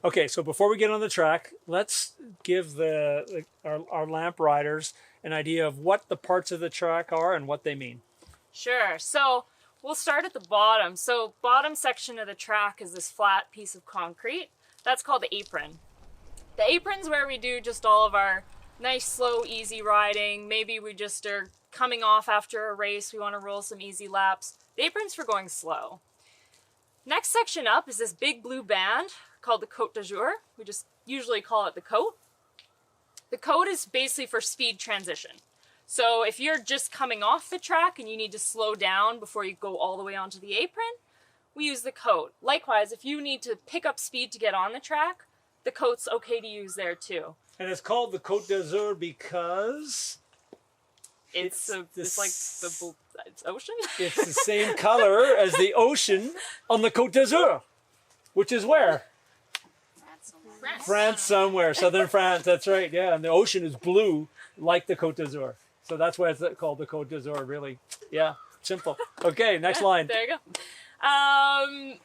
Okay, so before we get on the track, let's give our lamp riders an idea of what the parts of the track are and what they mean. Sure. So we'll start at the bottom. So bottom section of the track is this flat piece of concrete. That's called the apron. The apron's where we do just all of our nice, slow, easy riding. Maybe we just are coming off after a race. We want to roll some easy laps. The apron's for going slow. Next section up is this big blue band called the Côte d'Azur. We just usually call it the Côte. The Côte is basically for speed transition. So if you're just coming off the track and you need to slow down before you go all the way onto the apron, we use the Côte. Likewise, if you need to pick up speed to get on the track, the Côte's okay to use there too. And it's called the Côte d'Azur because It's like the ocean. It's the same color as the ocean on the Côte d'Azur, which is where? France somewhere, southern France. That's right. Yeah, and the ocean is blue like the Côte d'Azur, so that's why it's called the Côte d'Azur. Really, yeah, simple. Okay, next line. There you go.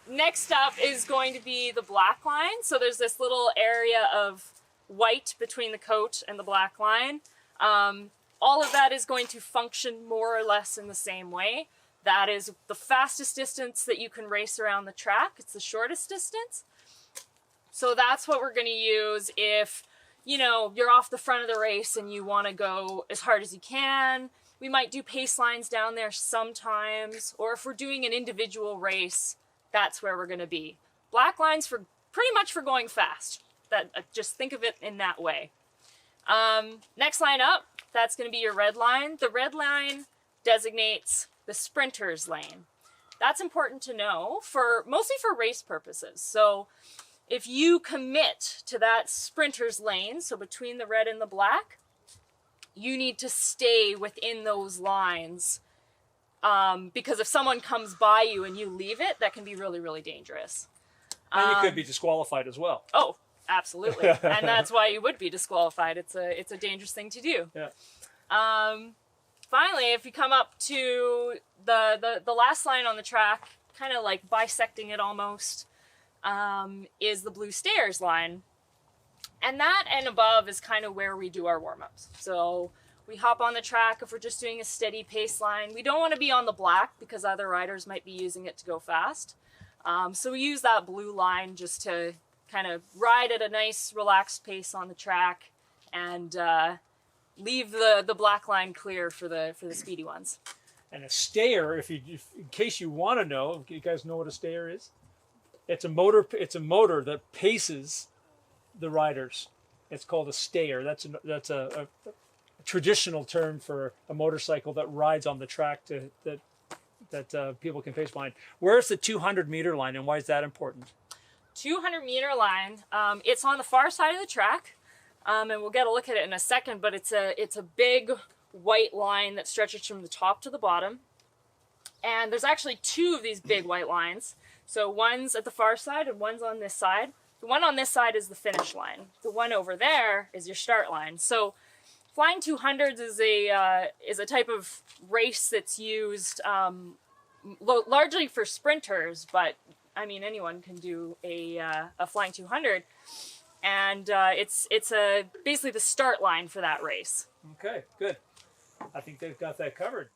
Next up is going to be the black line. So there's this little area of white between the Côte and the black line. All of that is going to function more or less in the same way. That is the fastest distance that you can race around the track. It's the shortest distance. So that's what we're going to use if, you know, you're off the front of the race and you want to go as hard as you can. We might do pace lines down there sometimes, or if we're doing an individual race, that's where we're going to be. Black lines for pretty much for going fast. Just think of it in that way. Next line up, that's going to be your red line. The red line designates the sprinter's lane. That's important to know mostly for race purposes. So if you commit to that sprinter's lane, so between the red and the black, you need to stay within those lines, because if someone comes by you and you leave it, that can be really, really dangerous. And you could be disqualified as well. Oh, absolutely. And that's why you would be disqualified. It's a dangerous thing to do. Yeah. Finally, if you come up to the last line on the track, kind of like bisecting it almost, is the blue stairs line. And that and above is kind of where we do our warm-ups. So we hop on the track if we're just doing a steady pace line. We don't want to be on the black because other riders might be using it to go fast. So we use that blue line just to kind of ride at a nice relaxed pace on the track and leave the black line clear for the speedy ones. And a stayer, in case you want to know, you guys know what a stayer is? It's a motor that paces the riders. It's called a stayer. That's a traditional term for a motorcycle that rides on the track that people can pace behind. Where's the 200-meter line, and why is that important? 200-meter line. It's on the far side of the track, and we'll get a look at it in a second. But it's a big white line that stretches from the top to the bottom. And there's actually two of these big white lines. So one's at the far side and one's on this side. The one on this side is the finish line. The one over there is your start line. So flying 200s is a type of race that's used largely for sprinters, but I mean anyone can do a flying 200, and it's basically the start line for that race. Okay, good. I think they've got that covered.